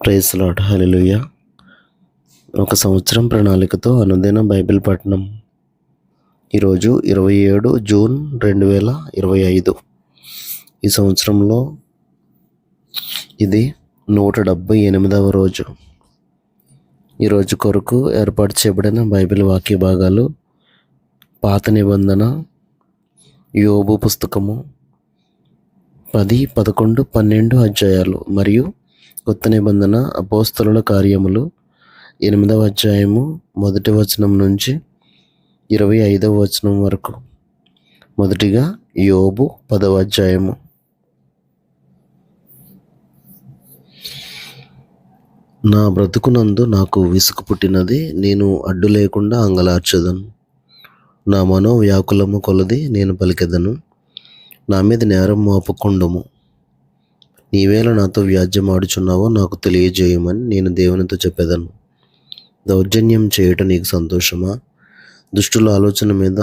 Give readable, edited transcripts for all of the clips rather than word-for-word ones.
Praise lord. హల్లెలూయా. ఒక సంవత్సరం ప్రణాళికతో అనుదిన బైబిల్ పఠనం. ఈరోజు 27 జూన్ 2025. ఈ సంవత్సరంలో ఇది 178వ రోజు. ఈరోజు కొరకు ఏర్పాటు చేయబడిన బైబిల్ వాక్య భాగాలు: పాత నిబంధన యోబు పుస్తకము 10, 11, 12 అధ్యాయాలు మరియు కొత్త నిబంధన అపోస్తలుల కార్యములు 8వ అధ్యాయము 1వ వచనం నుంచి 25వ వచనం వరకు. మొదటిగా యోబు 10వ అధ్యాయము. నా బ్రతుకునందు నాకు విసుగు పుట్టినది, నేను అడ్డు లేకుండా అంగలార్చెదను. నా మనోవ్యాకులము కొలది నేను పలికెదను. నా మీద నేరం మోపకుండుము. నీవేళ నాతో వ్యాజ్యమాడుచున్నావో నాకు తెలియజేయమని నేను దేవునితో చెప్పేదను. దౌర్జన్యం చేయటం నీకు సంతోషమా? దుష్టుల ఆలోచన మీద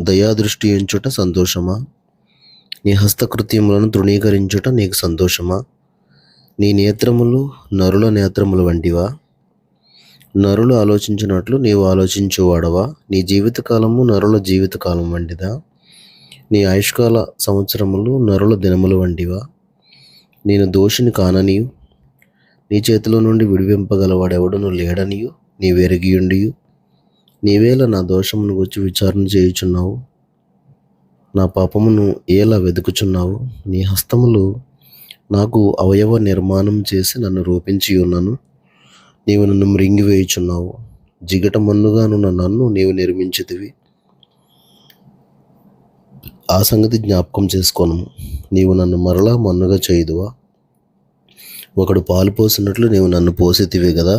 దయా దృష్టి ఎంచుట సంతోషమా? నీ హస్తకృత్యములను తృణీకరించుట నీకు సంతోషమా? నీ నేత్రములు నరుల నేత్రముల వంటివా? నరులు ఆలోచించినట్లు నీవు ఆలోచించువాడవా? నీ జీవితకాలము నరుల జీవితకాలం వంటిదా? నీ ఆయుష్కాల సంవత్సరములు నరుల దినముల వంటివా? నేను దోషిని కాననియు నీ చేతిలో నుండి విడిపింపగలవాడెవడను లేడనియు నీవెరిగియుండియు నీవేళ నా దోషమును గురించి విచారణ చేయుచున్నావు. నా పాపమును ఎలా వెతుకుచున్నావు? నీ హస్తములు నాకు అవయవ నిర్మాణం చేసి నన్ను రూపించి ఉన్నను. నీవు నన్ను మృంగివేయుచున్నావు. జిగట మన్నుగానున్న నన్ను నీవు నిర్మించితివి. ఆ సంగతి జ్ఞాపకం చేసుకోను. నీవు నన్ను మరలా మన్నుగా చేయుదువా? ఒకడు పాలు పోసినట్లు నీవు నన్ను పోసితివి కదా.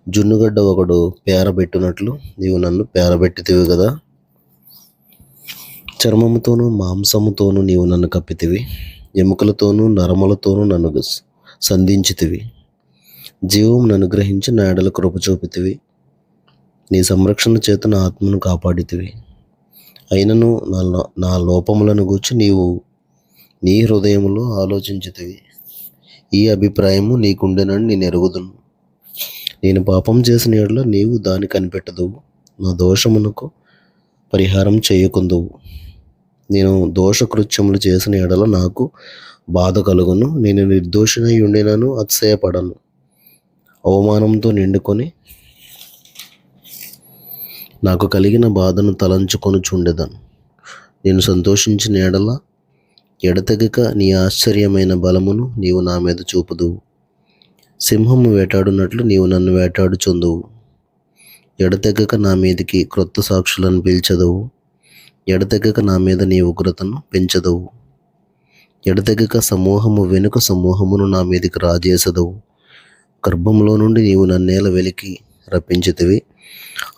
జున్నుగడ్డ ఒకడు పేరబెట్టినట్లు నీవు నన్ను పేరబెట్టితివి కదా. చర్మముతోనూ మాంసముతోనూ నీవు నన్ను కప్పితివి. ఎముకలతోనూ నరములతోనూ నన్ను సంధించితివి. జీవం నన్ను గ్రహించి నా ఎడల కృప చూపితివి. నీ సంరక్షణ చేత నా ఆత్మను కాపాడితివి. అయినను నా లోపములను గూర్చి నీవు నీ హృదయములో ఆలోచించితివి. ఈ అభిప్రాయము నీకుండెనని నేను ఎరుగుదును. నేను పాపం చేసిన యెడల నీవు దాన్ని కనిపెట్టదువు. నా దోషమునకు పరిహారం చేయకుందువు. నేను దోషకృత్యములు చేసిన యెడల నాకు బాధ కలుగును. నేను నిర్దోషినై ఉండినను అతిశయపడను. అవమానంతో నిండుకొని నాకు కలిగిన బాధను తలంచుకొనుచుండెదను. నేను సంతోషించిన యెడల ఎడతెగక నీ ఆశ్చర్యమైన బలమును నీవు నా మీద చూపుదువు. సింహము వేటాడునట్లు నీవు నన్ను వేటాడుచుందువు. ఎడతెగక నా మీదికి క్రొత్త సాక్షులను పిలిచెదవు. ఎడతెగక నా మీద నీ ఉగ్రతను పెంచెదవు. ఎడతెగక సమూహము వెనుక సమూహమును నా మీదికి రాజేసెదవు. గర్భంలో నుండి నీవు నన్నేల వెలికి రప్పించితివి.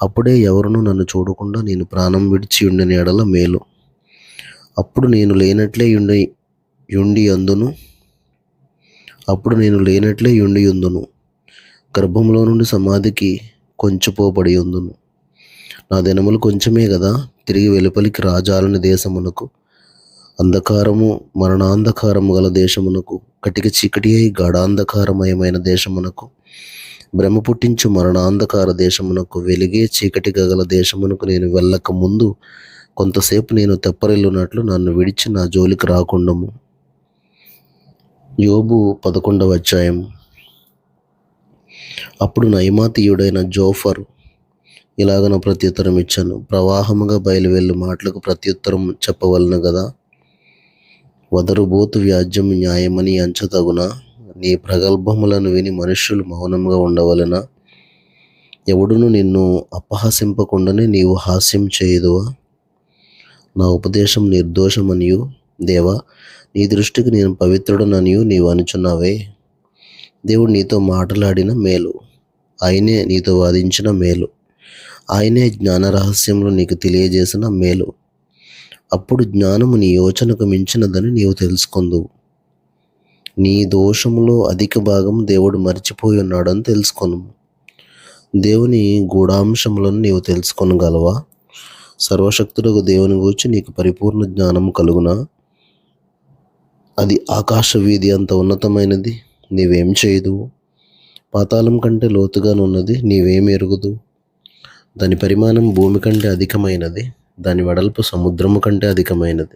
అప్పుడే ఎవరునూ నన్ను చూడకుండా నేను ప్రాణం విడిచి ఉండిన యెడల మేలు. అప్పుడు నేను లేనట్లే ఉండి ఉందును. గర్భంలో నుండి సమాధికి కొంచెపోబడి ఉందును. నా దినములు కొంచెమే కదా. తిరిగి వెలుపలికి రాజాలని దేశమునకు, అంధకారము మరణాంధకారము గల దేశమునకు, కటిక చీకటి అయి గాఢాంధకారమయమైన దేశమునకు, భ్రమ పుట్టించు మరణాంధకార దేశమునకు, వెలిగే చీకటి గల దేశమునకు నేను వెళ్ళక ముందు కొంతసేపు నేను తెప్పరిల్లునట్లు నన్ను విడిచి నా జోలికి రాకుండము. యోబు 11వ అధ్యాయం. అప్పుడు నయమాతీయుడైన జోఫరు ఇలాగన ప్రత్యుత్తరం ఇచ్చాను. ప్రవాహముగా బయలువెళ్ళు మాటలకు ప్రత్యుత్తరం చెప్పవలను కదా. వదరుబోతు వ్యాజ్యం న్యాయమని ఎంచతగునా? నీ ప్రగల్భములను విని మనుష్యులు మౌనంగా ఉండవలెనా? ఎవడును నిన్ను అపహసింపకుండానే నీవు హాస్యం చేయుదువా? నా ఉపదేశం నిర్దోషమనియు, దేవా నీ దృష్టికి నేను పవిత్రుడననియు నీవు అనుచున్నావే. దేవుడు నీతో మాట్లాడిన మేలు, ఆయనే నీతో వాదించిన మేలు, ఆయనే జ్ఞాన రహస్యములు నీకు తెలియజేసిన మేలు. అప్పుడు జ్ఞానము నీ యోచనకు మించినదని నీవు తెలుసుకొందువు. నీ దోషములో అధిక భాగం దేవుడు మరిచిపోయి ఉన్నాడని తెలుసుకొను. దేవుని గూఢాంశములను నీవు తెలుసుకొనగలవా? సర్వశక్తుడగు దేవుని గూర్చి నీకు పరిపూర్ణ జ్ఞానము కలుగునా? అది ఆకాశ వీధి అంత ఉన్నతమైనది, నీవేం చేయదువు. పాతాళం కంటే లోతుగానున్నది, నీవేం ఎరుగుదు. దాని పరిమాణం భూమి కంటే అధికమైనది, దాని వెడల్పు సముద్రము కంటే అధికమైనది.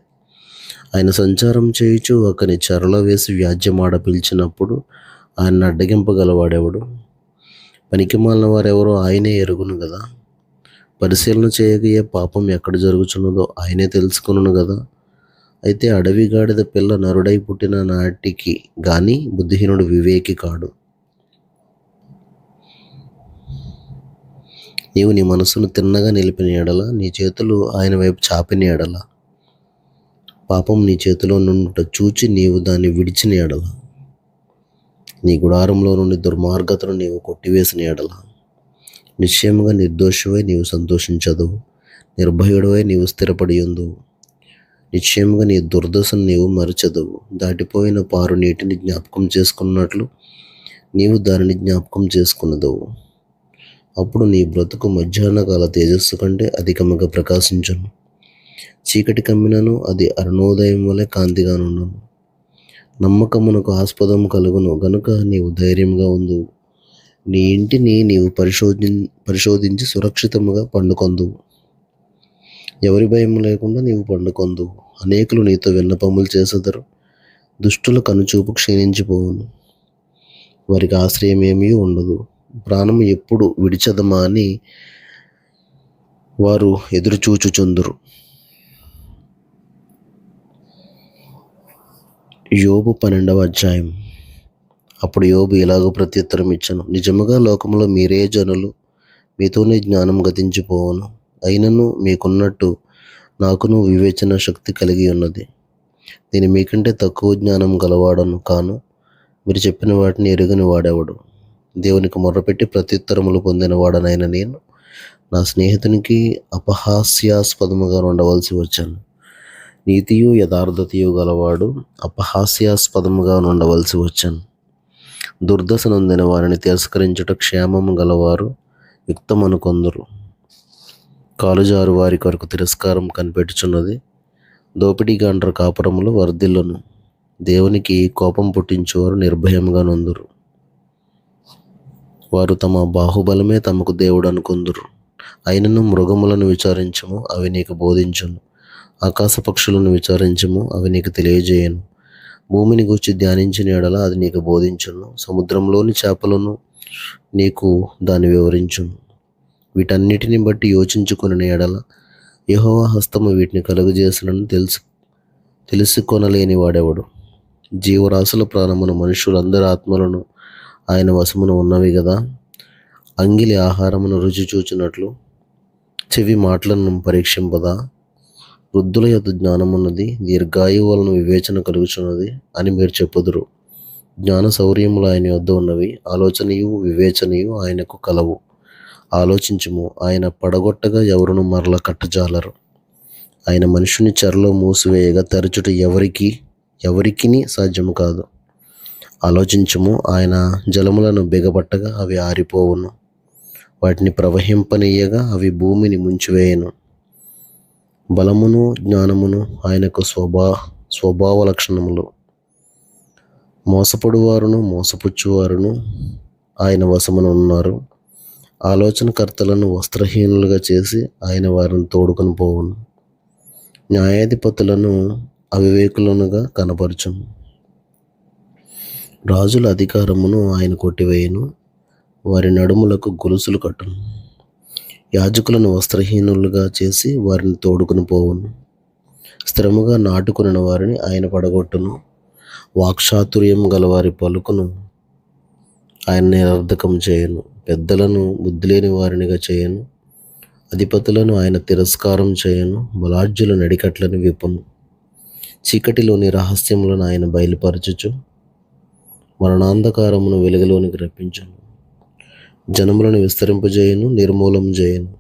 ఆయన సంచారం చేయుచు ఒకని చెరలో వేసి వ్యాజ్యమాడ పిలిచినప్పుడు ఆయన అడ్డగింపగలవాడెవడు? పనికిమాలిన వారెవరో ఆయనే ఎరుగును గదా. పరిశీలన చేయగయే పాపం ఎక్కడ జరుగుచున్నదో ఆయనే తెలుసుకొనును గదా. అయితే అడవి గాడిద పిల్ల నరుడై పుట్టిన నాటికి గాని బుద్ధిహీనుడు వివేకి కాడు. నీవు నీ మనసును తిన్నగా నిలిపిన ఎడల, నీ చేతులు ఆయన వైపు చాపిన ఎడల, పాపం నీ చేతిలో నుండుట చూచి నీవు దాన్ని విడిచిన ఎడల, నీ గుడారంలో నుండి దుర్మార్గతను నీవు కొట్టివేసిన ఎడల, నిశ్చయముగా నిర్దోషివై నీవు సంతోషించదువు, నిర్భయుడవై నీవు స్థిరపడి ఉందువు. నిశ్చయముగా నీ దుర్దశను నీవు మరచెదవు. దాటిపోయిన పారు నీటిని జ్ఞాపకం చేసుకున్నట్లు నీవు దానిని జ్ఞాపకం చేసుకున్నదవు. అప్పుడు నీ బ్రతుకు మధ్యాహ్నకాల తేజస్సు కంటే అధికముగా ప్రకాశించును. చీకటి కమ్మినను అది అరుణోదయం వలె కాంతిగానుండును. నమ్మకమునకు ఆస్పదం కలుగును గనుక నీవు ధైర్యంగా ఉందువు. నీ ఇంటిని నీవు పరిశోధించి సురక్షితముగా పండుకొందువు. ఎవరి భయం లేకుండా నీవు పండుకొందువు. అనేకులు నీతో విన్నపములు చేసెదరు. దుష్టుల కనుచూపు క్షీణించిపోవును, వారికి ఆశ్రయం ఏమీ ఉండదు. ప్రాణము ఎప్పుడు విడిచెదమా అని వారు ఎదురుచూచుచుందురు. యోబు 12వ అధ్యాయం. అప్పుడు యోబు ఇలాగ ప్రత్యుత్తరం ఇచ్చెను: నిజముగా లోకములో మీరే జనులు, మీతోనే జ్ఞానం గతించిపోవును. అయినను మీకున్నట్టు నాకును వివేచన శక్తి కలిగి ఉన్నది. నేను మీకంటే తక్కువ జ్ఞానం గలవాడను కాను. మీరు చెప్పిన వాటిని ఎరుగని వాడెవడు? దేవునికి మొర్రపెట్టి ప్రత్యుత్తరములు పొందిన వాడనైన నేను నా స్నేహితునికి అపహాస్యాస్పదముగా ఉండవలసి వచ్చాను. నీతియు యథార్థతయు గలవాడు అపహాస్యాస్పదముగా ఉండవలసి వచ్చాను. దుర్దశ నొందిన వారిని తిరస్కరించుట క్షేమము గలవారు యుక్తమను కొందరు. కాలుజారు వారి కొరకు తిరస్కారం కనిపెట్టుచున్నది. దోపిడీగాండ్ర కాపురములు వర్ధిల్లును. దేవునికి కోపం పుట్టించువారు నిర్భయముగా నొందురు. వారు తమ బాహుబలమే తమకు దేవుడు అనుకుందురు. అయినను మృగములను విచారించము, అవి నీకు బోధించును. ఆకాశ పక్షులను విచారించము, అవి నీకు తెలియజేయను. భూమిని గూర్చి ధ్యానించిన ఎడల అది నీకు బోధించును. సముద్రంలోని చేపలను నీకు దాన్ని వివరించును. వీటన్నిటిని బట్టి యోచించుకుని ఎడల యెహోవా హస్తము వీటిని కలుగజేసినని తెలుసుకొనలేని వాడెవడు? జీవరాశుల ప్రాణమును మనుషులందరి ఆత్మలను ఆయన వశమున ఉన్నవి గదా. అంగిలి ఆహారమును రుచి చూచినట్లు చెవి మాటలను పరీక్షింపదా? వృద్ధుల యొద్ద జ్ఞానమున్నది, దీర్ఘాయువు వలన వివేచన కలుగుచున్నది అని మీరు చెప్పుదురు. జ్ఞాన శౌర్యములు ఆయన యొద్ద ఉన్నవి, ఆలోచనయు వివేచనయు ఆయనకు కలవు. ఆలోచించుము, ఆయన పడగొట్టగా ఎవరును మరల కట్టజాలరు. ఆయన మనుషుని చెరలో మూసివేయగా తెరచుట ఎవరికిని సాధ్యము కాదు. ఆలోచించుము, ఆయన జలములను బిగబట్టగా అవి ఆరిపోవును. వాటిని ప్రవహింపనీయగా అవి భూమిని ముంచివేయను. బలమును జ్ఞానమును ఆయనకు స్వభావ లక్షణములు. మోసపడువారును మోసపుచ్చువారును ఆయన వశమున ఉన్నారు. ఆలోచనకర్తలను వస్త్రహీనులుగా చేసి ఆయన వారిని తోడుకొని పోవును. న్యాయాధిపతులను అవివేకులనుగా కనపరచును. రాజుల అధికారమును ఆయన కొట్టివేయును, వారి నడుములకు గొలుసులు కట్టును. యాజకులను వస్త్రహీనులుగా చేసి వారిని తోడుకొని పోవును. స్థిరముగా నాటుకున్న వారిని ఆయన పడగొట్టును. వాక్చాతుర్యం గలవారి పలుకును ఆయన నిరర్ధకం చేయను. పెద్దలను బుద్ధిలేని వారినిగా చేయను. అధిపతులను ఆయన తిరస్కారం చేయను. బలాఢ్యుల నడికట్లను విప్పును. చీకటిలోని రహస్యములను ఆయన బయలుపరచుచు మరణాంధకారమును వెలుగులోనికి రప్పించును. జనములను విస్తరింపజేయను, నిర్మూలన చేయను.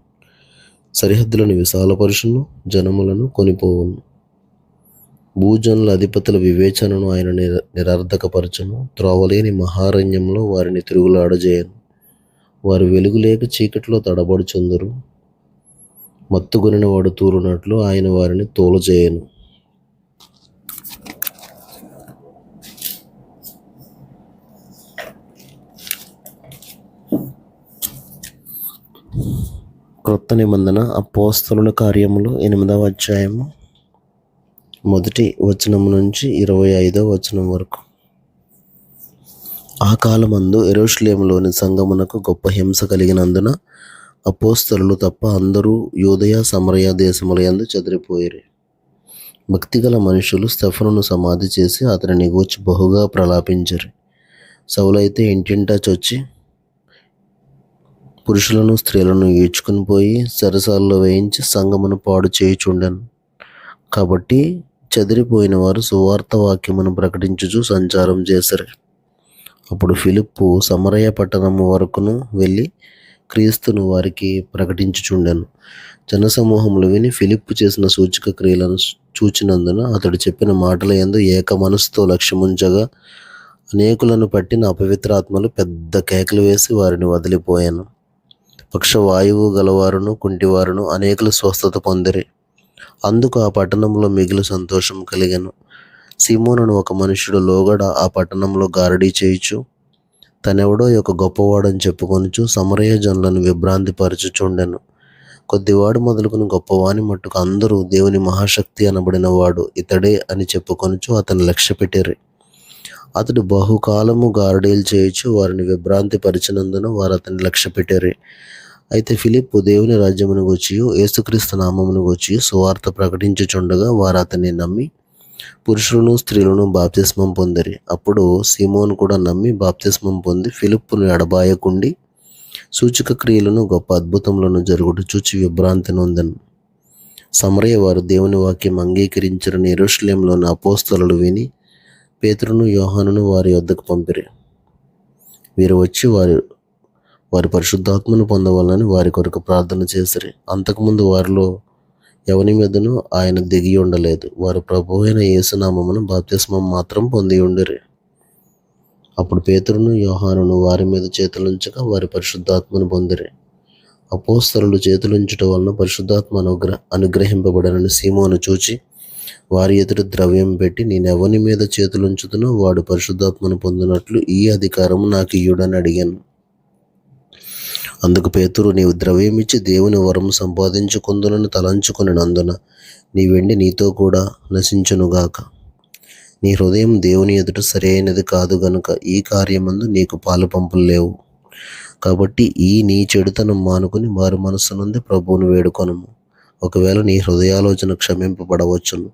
సరిహద్దులను విశాలపరుచును, జనములను కొనిపోవును. భూజనుల అధిపతుల వివేచనను ఆయన నిరర్ధకపరచును. త్రోవలేని మహారణ్యంలో వారిని తిరుగులాడజేయను. వారు వెలుగులేక చీకటిలో తడబడుచుందురు. మత్తుగొనిన వాడు తూలునట్లు ఆయన వారిని తోలజేయను. క్రొత్త నిబంధన అపోస్తలుల కార్యములు 8వ అధ్యాయము 1వ వచనం నుంచి 25వ వచనం వరకు. ఆ కాలమందు యెరూషలేములోని సంఘమునకు గొప్ప హింస కలిగినందున అపోస్తలులు తప్ప అందరూ యూదయ సమరయ దేశములయందు చెదిరిపోయిరి. భక్తిగల మనుషులు స్టెఫనును సమాధి చేసి అతనిని గూర్చి బహుగా ప్రలాపించిరి. సౌలైతే ఇంటింటా చొచ్చి పురుషులను స్త్రీలను ఈడ్చుకుని పోయి చెరసాలలో వేయించి సంఘమును పాడు చేయుచుండెను. కాబట్టి చెదిరిపోయిన వారు సువార్త వాక్యమును ప్రకటించుచు సంచారం చేసిరి. అప్పుడు ఫిలిప్పు సమరయ పట్టణము వరకును వెళ్ళి క్రీస్తును వారికి ప్రకటించుచుండెను. జనసమూహములు విని ఫిలిప్పు చేసిన సూచక క్రియలను చూచినందున అతడు చెప్పిన మాటల యందు ఏక మనసుతో లక్ష్యముంచగా అనేకులను పట్టిన అపవిత్రాత్మలు పెద్ద కేకలు వేసి వారిని వదిలిపోయాను. పక్షవాయువు గలవారును కుంటివారును అనేకులు స్వస్థత పొందిరి. అందుకు ఆ పట్టణంలో మిగిలి సంతోషం కలిగెను. సీమోనును ఒక మనుష్యుడు లోగడ ఆ పట్టణంలో గారడీ చేయుచు తనెవడో ఒక గొప్పవాడని చెప్పుకొనుచు సమరయ జనులను విభ్రాంతిపరచుచుండెను. కొద్దివాడు మొదలుకొని గొప్పవాని మట్టుకు అందరూ దేవుని మహాశక్తి అనబడిన వాడు ఇతడే అని చెప్పుకొనుచు అతన్ని లక్ష్యపెట్టిరి. అతడు బహుకాలము గారడీలు చేయుచు వారిని విభ్రాంతి పరిచినందున వారు అతన్ని లక్ష్యపెట్టిరి. అయితే ఫిలిప్పు దేవుని రాజ్యమును గూర్చియు యేసుక్రీస్తు నామమును గూర్చియు సువార్త ప్రకటించుచుండగా వారు అతన్ని నమ్మి పురుషులను స్త్రీలను బాప్తిస్మం పొందిరి. అప్పుడు సీమోను కూడా నమ్మి బాప్తిస్మం పొంది ఫిలిప్పును ఎడబాయకుండి సూచక క్రియలను గొప్ప అద్భుతములను జరుగుట చూచి విభ్రాంతి నొందెను. సమరయ వారు దేవుని వాక్యం అంగీకరించిన యెరూషలేములోని అపోస్తలులు విని పేతురును యోహానును వారి వద్దకు పంపిరి. వీరు వచ్చి వారి పరిశుద్ధాత్మను పొందవాలని వారి కొరకు ప్రార్థన చేసిరి. అంతకుముందు వారిలో ఎవని మీదను ఆయన దిగి ఉండలేదు. వారు ప్రభువు అయిన యేసునామమున బాప్తిస్మం మాత్రం పొంది ఉండిరి. అప్పుడు పేతురును యోహానును వారి మీద చేతులుంచగా వారి పరిశుద్ధాత్మను పొందిరి. అపోస్తలులు చేతులుంచుట వలన పరిశుద్ధాత్మ అనుగ్రహింపబడనని సీమోను చూచి వారి ఎదుట ద్రవ్యం పెట్టి నేనెవని మీద చేతులుంచుతునో వాడు పరిశుద్ధాత్మను పొందినట్లు ఈ అధికారము నాకు ఇయ్యుడని అడిగాను. అందుకు పేతురు, నీవు ద్రవ్యమిచ్చి దేవుని వరము సంపాదించుకుందునని తలంచుకొనినందున నీ వెండి నీతో కూడా నశించునుగాక. నీ హృదయం దేవుని ఎదుట సరైనది కాదు గనుక ఈ కార్యమందు నీకు పాలు పంపులు లేవు. కాబట్టి నీ చెడుతనం మానుకుని మారు మనస్సు నుండి ప్రభువును వేడుకొనుము. ఒకవేళ నీ హృదయాలోచన క్షమింపబడవచ్చును.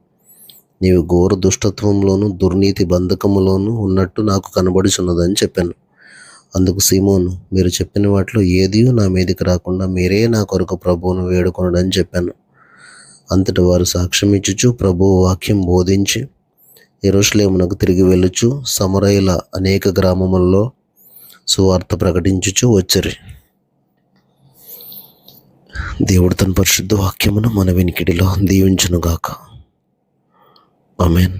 నీవు ఘోర దుష్టత్వంలోను దుర్నీతి బంధకములోను ఉన్నట్టు నాకు కనబడుచున్నదని చెప్పాను. అందుకు సీమోను, మీరు చెప్పిన వాటిలో ఏదియూ నా మీదకి రాకుండా మీరే నా కొరకు ప్రభువును వేడుకొనడని చెప్పాను. అంతటి వారు సాక్ష్యం ఇచ్చుచు ప్రభువు వాక్యం బోధించి యెరూషలేమునకు తిరిగి వెళ్ళుచు సమరయుల అనేక గ్రామములలో సువార్త ప్రకటించుచు వచ్చిరి. దేవుడు తన పరిశుద్ధ వాక్యమును మన వినికిడిలో దీవించునుగాక. ఆమేన్.